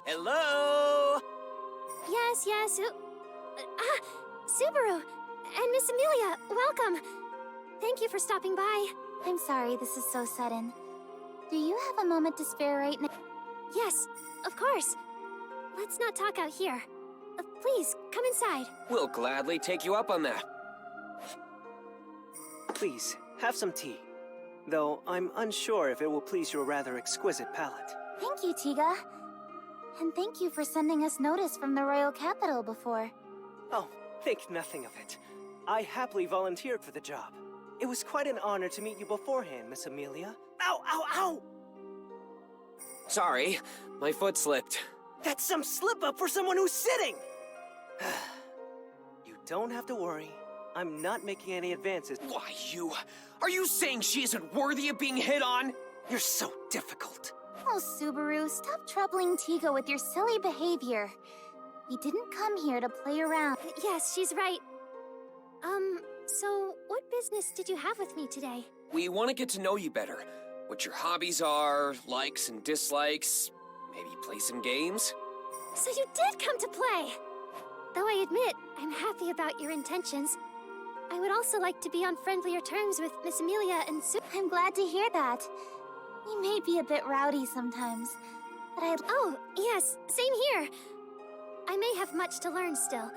Hello? Yes. Subaru and Miss Amelia, welcome. Thank you for stopping by. I'm sorry this is so sudden. Do you have a moment to spare right now? Yes, of course. Let's not talk out here. Please, come inside. We'll gladly take you up on that. Please, have some tea. Though I'm unsure if it will please your rather exquisite palate. Thank you, Tiga. And thank you for sending us notice from the royal capital before. Oh, think nothing of it. I happily volunteered for the job. It was quite an honor to meet you beforehand, Miss Amelia. Ow, ow, ow! Sorry, my foot slipped. That's some slip-up for someone who's sitting! You don't have to worry. I'm not making any advances. Why, are you saying she isn't worthy of being hit on? You're so difficult. Oh, Subaru, stop troubling Tiga with your silly behavior. We didn't come here to play around. Yes, she's right. So what business did you have with me today? We want to get to know you better. What your hobbies are, likes and dislikes. Maybe play some games? So you did come to play! Though I admit, I'm happy about your intentions. I would also like to be on friendlier terms with Miss Amelia and I'm glad to hear that. We may be a bit rowdy sometimes, but Oh, yes, same here. I may have much to learn still,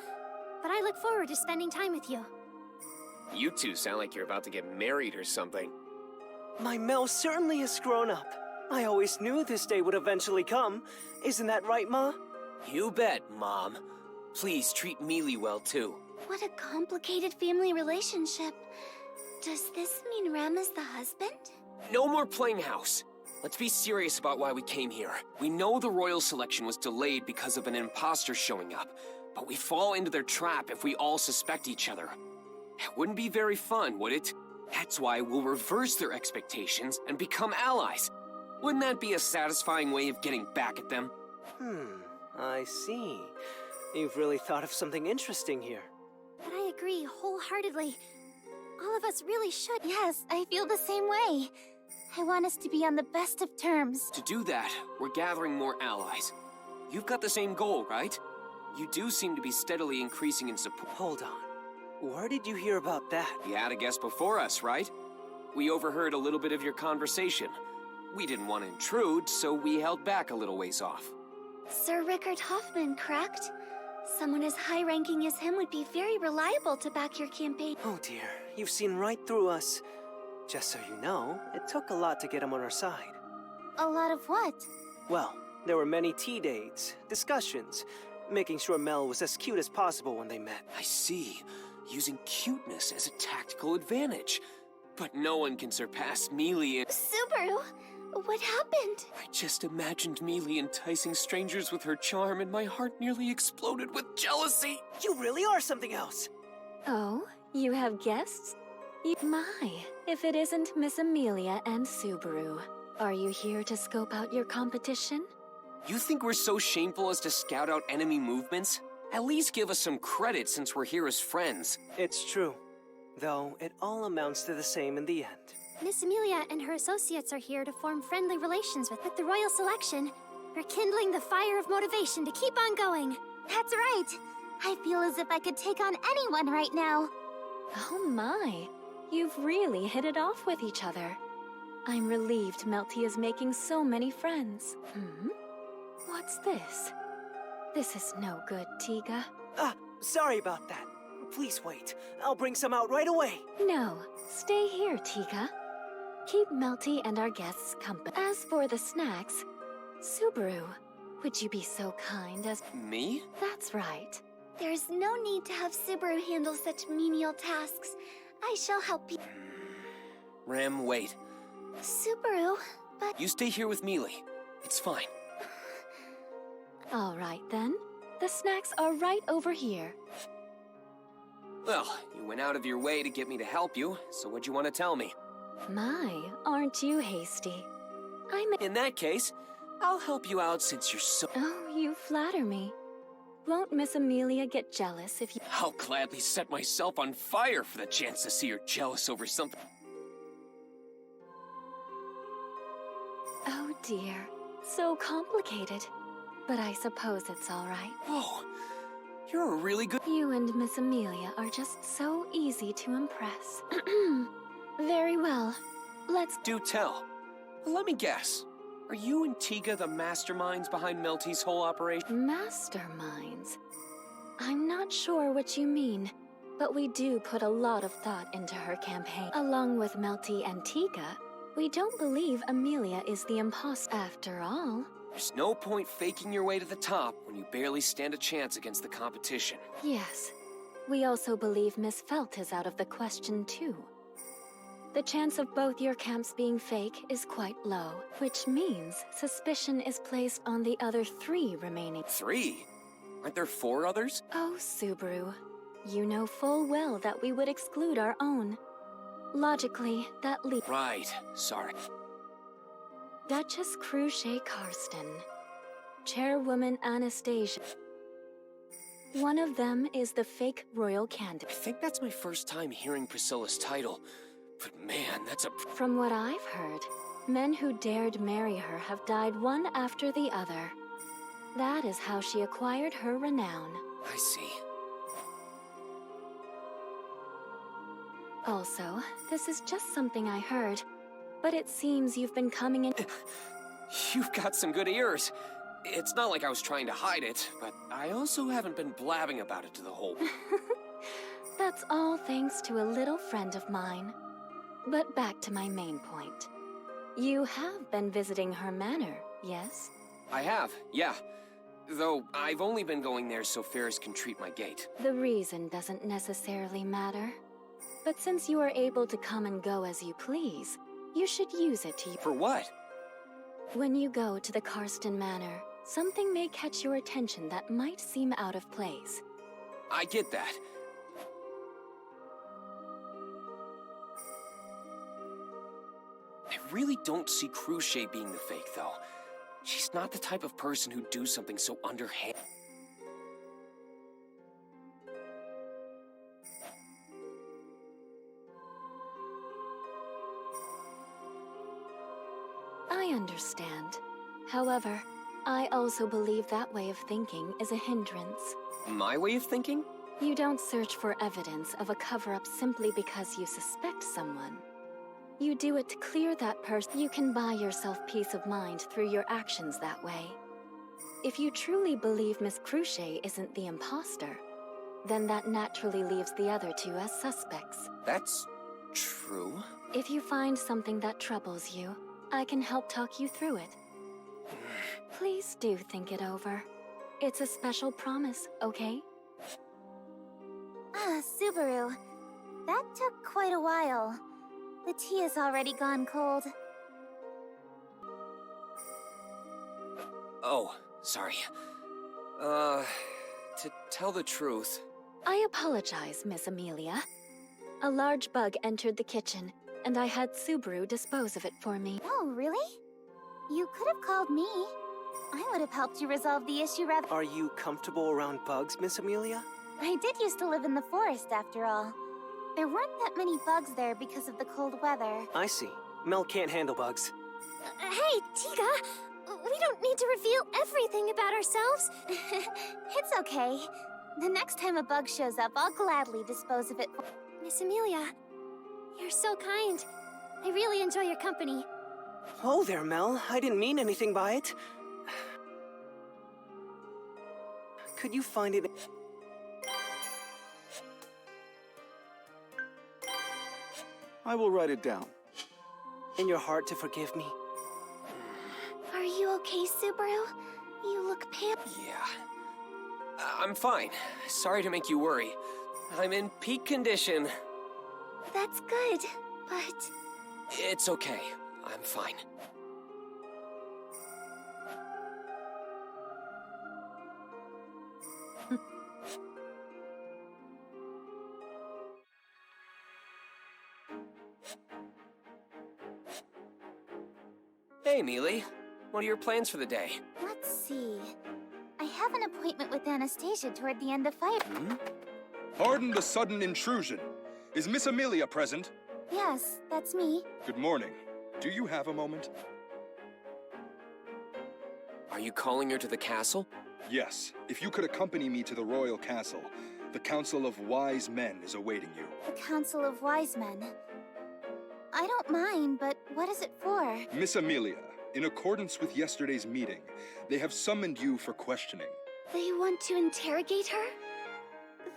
but I look forward to spending time with you. You two sound like you're about to get married or something. My Mel certainly has grown up. I always knew this day would eventually come. Isn't that right, Ma? You bet, Mom. Please treat Mealy well, too. What a complicated family relationship. Does this mean Rem is the husband? No more playing house. Let's be serious about why we came here. We know the royal selection was delayed because of an imposter showing up, but we fall into their trap if we all suspect each other. It wouldn't be very fun, would it? That's why we'll reverse their expectations and become allies. Wouldn't that be a satisfying way of getting back at them? I see. You've really thought of something interesting here. But I agree wholeheartedly. All of us really should. Yes, I feel the same way. I want us to be on the best of terms. To do that, we're gathering more allies. You've got the same goal, right? You do seem to be steadily increasing in support. Hold on. Where did you hear about that? You had a guest before us, right? We overheard a little bit of your conversation. We didn't want to intrude, so we held back a little ways off. Sir Rickard Hoffman, correct? Someone as high-ranking as him would be very reliable to back your campaign. Oh dear, you've seen right through us. Just so you know, it took a lot to get him on our side. A lot of what? Well, there were many tea dates, discussions, making sure Mel was as cute as possible when they met. I see. Using cuteness as a tactical advantage. But no one can surpass Mealy and... Subaru, what happened? I just imagined Mealy enticing strangers with her charm and my heart nearly exploded with jealousy. You really are something else! Oh, you have guests? My, if it isn't Miss Amelia and Subaru. Are you here to scope out your competition? You think we're so shameful as to scout out enemy movements? At least give us some credit since we're here as friends. It's true. Though it all amounts to the same in the end. Miss Amelia and her associates are here to form friendly relations with the royal selection. We're kindling the fire of motivation to keep on going. That's right. I feel as if I could take on anyone right now. Oh my, you've really hit it off with each other. I'm relieved Melty is making so many friends. What's this? This is no good, Tiga. Sorry about that. Please wait. I'll bring some out right away. No, stay here, Tiga. Keep Melty and our guests company. As for the snacks, Subaru, would you be so kind as... Me? That's right. There's no need to have Subaru handle such menial tasks. I shall help you. Rem, wait. Subaru, but... You stay here with Mealy. It's fine. All right, then. The snacks are right over here. Well, you went out of your way to get me to help you, so what'd you want to tell me? My, aren't you hasty? In that case, I'll help you out since you're so... Oh, you flatter me. Won't Miss Amelia get jealous if you... I'll gladly set myself on fire for the chance to see her jealous over something. Oh dear, so complicated. but I suppose it's all right. Whoa, you're a really good... You and Miss Amelia are just so easy to impress. Very well. Let's... Do tell. Let me guess. Are you and Tiga the masterminds behind Melty's whole operation? Masterminds? I'm not sure what you mean, but we do put a lot of thought into her campaign. Along with Melty and Tiga, we don't believe Amelia is the imposter after all. There's no point faking your way to the top when you barely stand a chance against the competition. Yes. We also believe Miss Felt is out of the question, too. The chance of both your camps being fake is quite low, which means suspicion is placed on the other 3 remaining. 3? Aren't there 4 others? Oh, Subaru. You know full well that we would exclude our own. Logically, that leaves... Right, sorry. Duchess Cruchet Karsten. Chairwoman Anastasia. One of them is the fake royal I candidate. think that's my first time hearing Priscilla's title. But man, that's a... From what I've heard, men who dared marry her have died one after the other. That is how she acquired her renown. I see. Also, this is just something I heard, but it seems you've been coming in... You've got some good ears. It's not like I was trying to hide it, but I also haven't been blabbing about it to the whole... That's all thanks to a little friend of mine. But back to my main point. You have been visiting her manor, yes? I have, yeah. Though I've only been going there so Ferris can treat my gate. The reason doesn't necessarily matter. But since you are able to come and go as you please, you should use it to... For what? When you go to the Karsten Manor, something may catch your attention that might seem out of place. I get that. I really don't see Cruchet being the fake, though. She's not the type of person who'd do something so underhand. I understand. However, I also believe that way of thinking is a hindrance. My way of thinking? You don't search for evidence of a cover-up simply because you suspect someone. You do it to clear that person. You can buy yourself peace of mind through your actions that way. If you truly believe Miss Cruchet isn't the imposter, then that naturally leaves the other 2 as suspects. That's... true. If you find something that troubles you, I can help talk you through it. Please do think it over. It's a special promise, okay? Ah, Subaru. That took quite a while. The tea has already gone cold. Oh, sorry. To tell the truth... I apologize, Miss Amelia. A large bug entered the kitchen, and I had Subaru dispose of it for me. Oh, really? You could have called me. I would have helped you resolve the issue rather... Are you comfortable around bugs, Miss Amelia? I did used to live in the forest, after all. There weren't that many bugs there because of the cold weather. I see. Mel can't handle bugs. Hey, Tiga! We don't need to reveal everything about ourselves. It's okay. The next time a bug shows up, I'll gladly dispose of it. Miss Amelia, you're so kind. I really enjoy your company. Whoa there, Mel. I didn't mean anything by it. Could you find it? I will write it down. In your heart to forgive me? Are you okay, Subaru? You look pale. Yeah. I'm fine. Sorry to make you worry. I'm in peak condition. That's good, but... It's okay. I'm fine. Hey, Mealy. What are your plans for the day? Let's see. I have an appointment with Anastasia toward the end of fight. Pardon the sudden intrusion. Is Miss Amelia present? Yes, that's me. Good morning. Do you have a moment? Are you calling her to the castle? Yes, if you could accompany me to the royal castle, the Council of Wise Men is awaiting you. The Council of Wise Men. I don't mind, but what is it for? Miss Amelia, in accordance with yesterday's meeting, they have summoned you for questioning. They want to interrogate her?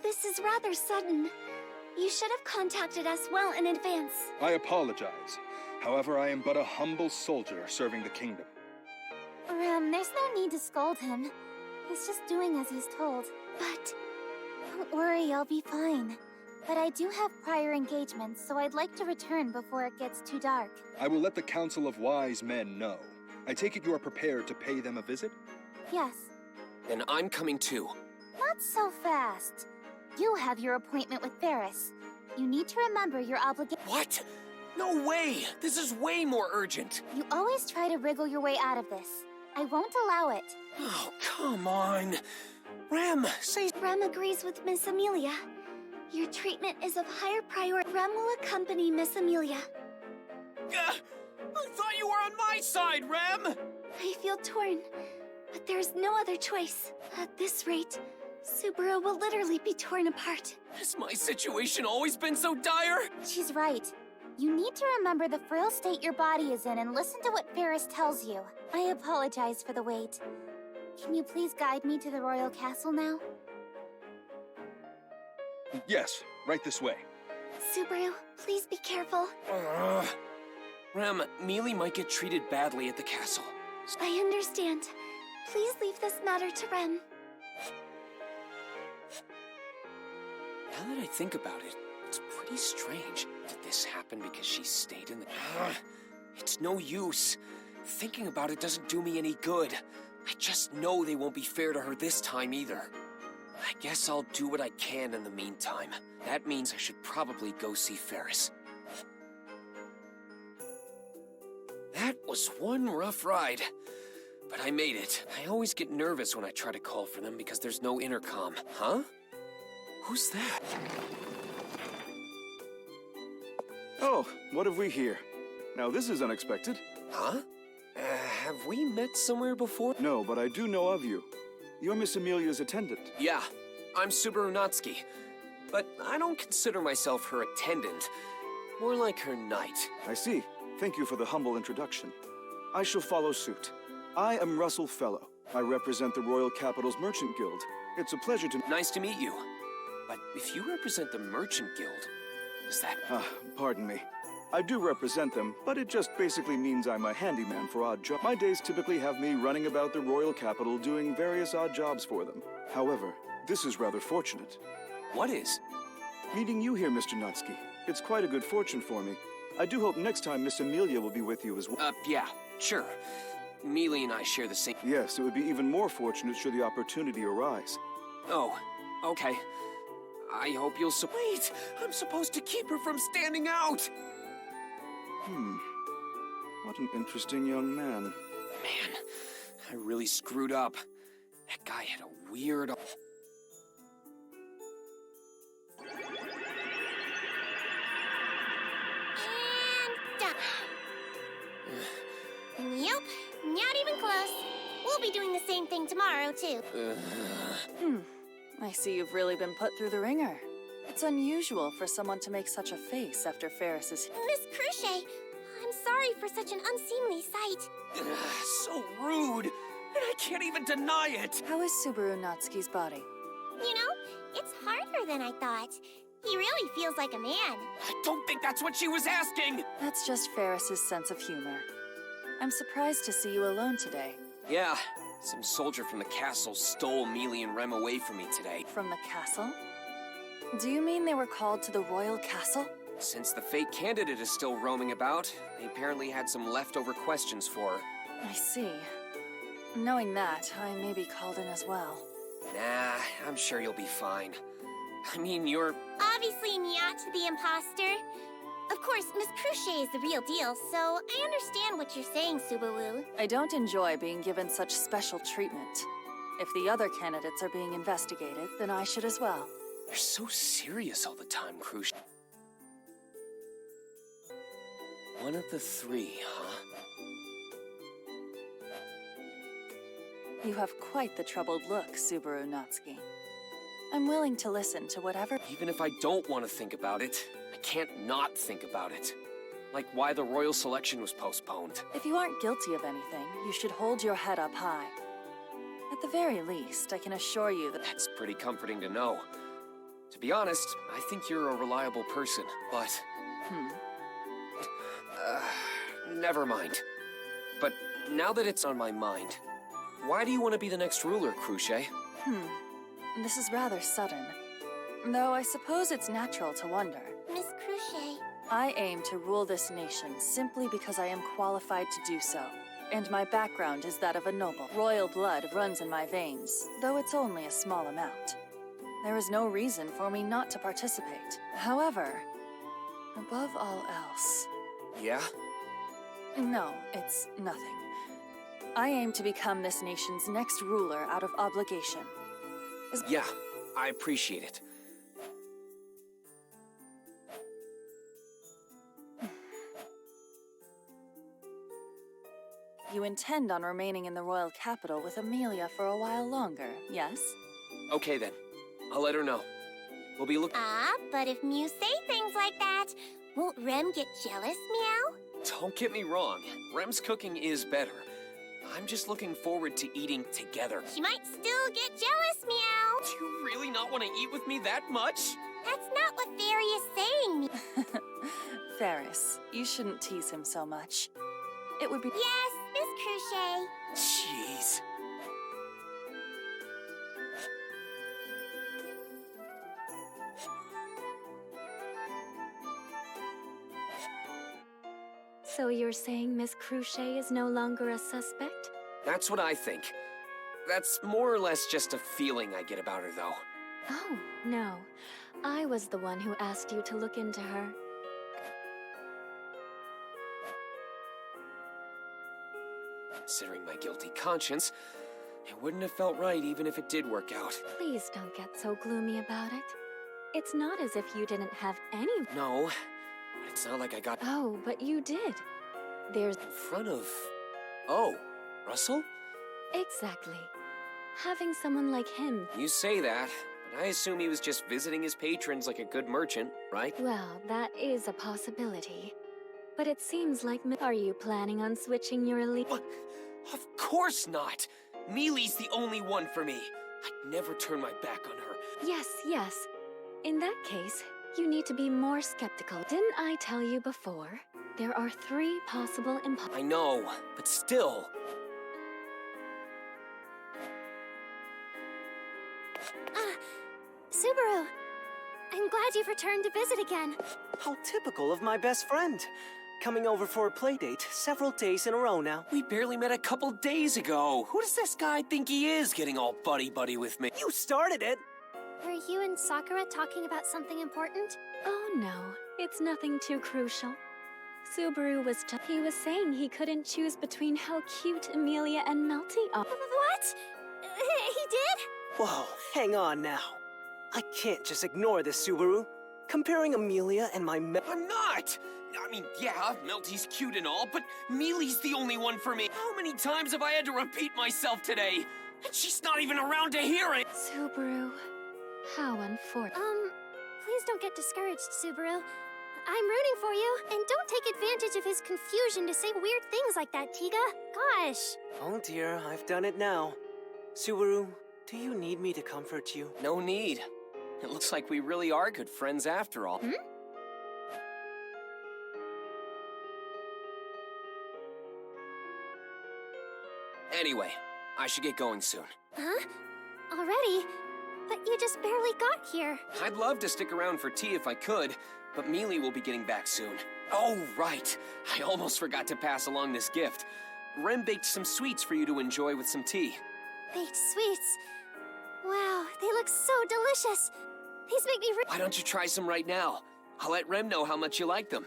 This is rather sudden. You should have contacted us well in advance. I apologize. However, I am but a humble soldier serving the kingdom. Rem, there's no need to scold him. He's just doing as he's told. But Don't worry, I'll be fine. But I do have prior engagements, so I'd like to return before it gets too dark. I will let the Council of Wise Men know. I take it you are prepared to pay them a visit? Yes. Then I'm coming too. Not so fast. You have your appointment with Ferris. You need to remember your obligation. What? No way! This is way more urgent! You always try to wriggle your way out of this. I won't allow it. Oh, come on! Rem, say... Rem agrees with Miss Amelia. Your treatment is of higher priority. Rem will accompany Miss Amelia. I thought you were on my side, Rem! I feel torn, but there's no other choice. At this rate, Subaru will literally be torn apart. Has my situation always been so dire? She's right. You need to remember the frail state your body is in and listen to what Ferris tells you. I apologize for the wait. Can you please guide me to the royal castle now? Yes, right this way. Subaru, please be careful. Rem, Mealy might get treated badly at the castle. I understand. Please leave this matter to Rem. Now that I think about it, it's pretty strange. Did this happen because she stayed in the... It's no use. Thinking about it doesn't do me any good. I just know they won't be fair to her this time either. I guess I'll do what I can in the meantime. That means I should probably go see Ferris. That was one rough ride. But I made it. I always get nervous when I try to call for them because there's no intercom. Huh? Who's that? Oh, what have we here? Now this is unexpected. Huh? Have we met somewhere before? No, but I do know of you. You're Miss Amelia's attendant. Yeah, I'm Subaru Natsuki. But I don't consider myself her attendant. More like her knight. I see. Thank you for the humble introduction. I shall follow suit. I am Russell Fellow. I represent the Royal Capital's Merchant Guild. It's a pleasure to... Nice to meet you. But if you represent the Merchant Guild, does that... Pardon me. I do represent them, but it just basically means I'm a handyman for odd jobs. My days typically have me running about the Royal Capital doing various odd jobs for them. However, this is rather fortunate. What is? Meeting you here, Mr. Natsuki. It's quite a good fortune for me. I do hope next time Miss Amelia will be with you as well. Yeah, sure. Mealy and I share the same... Yes, it would be even more fortunate should the opportunity arise. Oh, okay. I hope you'll Wait! I'm supposed to keep her from standing out! What an interesting young man. Man, I really screwed up. That guy had a weird... And Yep, not even close. We'll be doing the same thing tomorrow, too. I see you've really been put through the ringer. It's unusual for someone to make such a face after Ferris's... Miss Cruchet, I'm sorry for such an unseemly sight. So rude! And I can't even deny it! How is Subaru Natsuki's body? You know, it's harder than I thought. He really feels like a man. I don't think that's what she was asking! That's just Ferris's sense of humor. I'm surprised to see you alone today. Yeah, some soldier from the castle stole Mealy and Rem away from me today. From the castle? Do you mean they were called to the royal castle? Since the fake candidate is still roaming about, they apparently had some leftover questions for her. I see. Knowing that, I may be called in as well. Nah, I'm sure you'll be fine. I mean, you're... Obviously not the imposter. Of course, Miss Cruchet is the real deal, so I understand what you're saying, Subaru. I don't enjoy being given such special treatment. If the other candidates are being investigated, then I should as well. You're so serious all the time, Crush. One of the three, huh? You have quite the troubled look, Subaru Natsuki. I'm willing to listen to whatever. Even if I don't want to think about it, I can't not think about it. Like why the royal selection was postponed. If you aren't guilty of anything, you should hold your head up high. At the very least, I can assure you that... That's pretty comforting to know. To be honest, I think you're a reliable person, but... Never mind. But now that it's on my mind, why do you want to be the next ruler, Cruce? This is rather sudden. Though I suppose it's natural to wonder. Miss Cruce. I aim to rule this nation simply because I am qualified to do so. And my background is that of a noble. Royal blood runs in my veins, though it's only a small amount. There is no reason for me not to participate. However, above all else... Yeah? No, it's nothing. I aim to become this nation's next ruler out of obligation. Yeah, I appreciate it. You intend on remaining in the royal capital with Amelia for a while longer, yes? Okay then. I'll let her know. We'll be looking... But if Mew say things like that, won't Rem get jealous, Meow? Don't get me wrong. Rem's cooking is better. I'm just looking forward to eating together. She might still get jealous, Meow. Do you really not want to eat with me that much? That's not what Fairy is saying, Meow. Ferris, you shouldn't tease him so much. It would be... Yes, Miss Cruce. Jeez. So you're saying Miss Cruce is no longer a suspect? That's what I think. That's more or less just a feeling I get about her, though. Oh, no. I was the one who asked you to look into her. Considering my guilty conscience, it wouldn't have felt right even if it did work out. Please don't get so gloomy about it. It's not as if you didn't have any... No, but it's not like I got... Oh, but you did. There's... In front of... Oh, Russell? Exactly. Having someone like him... You say that, but I assume he was just visiting his patrons like a good merchant, right? Well, that is a possibility. But it seems like... Are you planning on switching your elite... What? Of course not! Mealy's the only one for me. I'd never turn my back on her. Yes, yes. In that case, you need to be more skeptical. Didn't I tell you before? There are 3 possible I know, but still... Subaru, I'm glad you've returned to visit again. How typical of my best friend. Coming over for a playdate several days in a row now. We barely met a couple days ago. Who does this guy think he is, getting all buddy-buddy with me? You started it! Were you and Sakura talking about something important? Oh no, it's nothing too crucial. Subaru was he was saying he couldn't choose between how cute Amelia and Melty are. What? He did? Whoa, hang on now. I can't just ignore this, Subaru. Comparing Amelia and my I'm not! I mean, yeah, Melty's cute and all, but Mealy's the only one for me. How many times have I had to repeat myself today? And she's not even around to hear it! Subaru, how unfortunate. Please don't get discouraged, Subaru. I'm rooting for you, and don't take advantage of his confusion to say weird things like that, Tiga. Gosh. Oh dear, I've done it now. Subaru, do you need me to comfort you? No need. It looks like we really are good friends after all. Anyway, I should get going soon. Huh? Already? But you just barely got here. I'd love to stick around for tea if I could, but Mealy will be getting back soon. Oh, right. I almost forgot to pass along this gift. Rem baked some sweets for you to enjoy with some tea. Baked sweets. Wow, they look so delicious. These make me Why don't you try some right now? I'll let Rem know how much you like them.